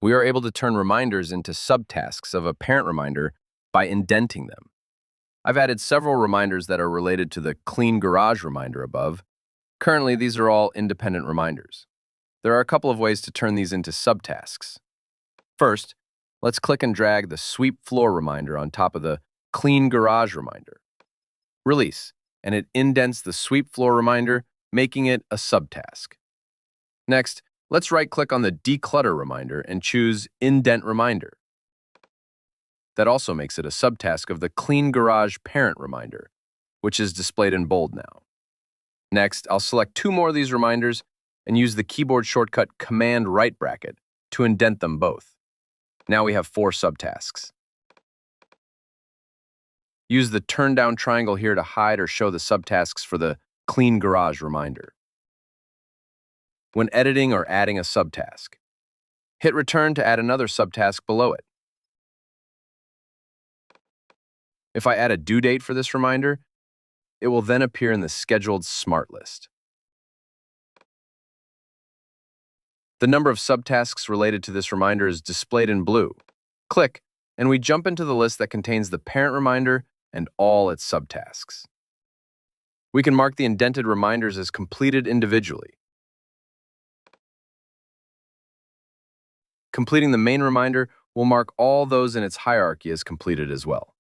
We are able to turn reminders into subtasks of a parent reminder by indenting them. I've added several reminders that are related to the clean garage reminder above. Currently, these are all independent reminders. There are a couple of ways to turn these into subtasks. First, let's click and drag the sweep floor reminder on top of the clean garage reminder. Release, and it indents the sweep floor reminder, making it a subtask. Next, let's right-click on the declutter reminder and choose indent reminder. That also makes it a subtask of the clean garage parent reminder, which is displayed in bold now. Next, I'll select two more of these reminders and use the keyboard shortcut Command right bracket to indent them both. Now we have 4 subtasks. Use the turn down triangle here to hide or show the subtasks for the clean garage reminder. When editing or adding a subtask, hit return to add another subtask below it. If I add a due date for this reminder, it will then appear in the scheduled smart list. The number of subtasks related to this reminder is displayed in blue. Click, and we jump into the list that contains the parent reminder and all its subtasks. We can mark the indented reminders as completed individually. Completing the main reminder will mark all those in its hierarchy as completed as well.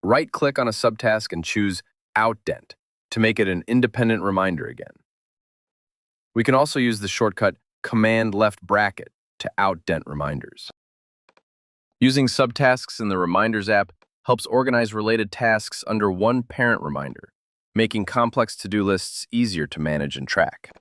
Right-click on a subtask and choose outdent to make it an independent reminder again. We can also use the shortcut Command left bracket to outdent reminders. Using subtasks in the Reminders app helps organize related tasks under one parent reminder, making complex to-do lists easier to manage and track.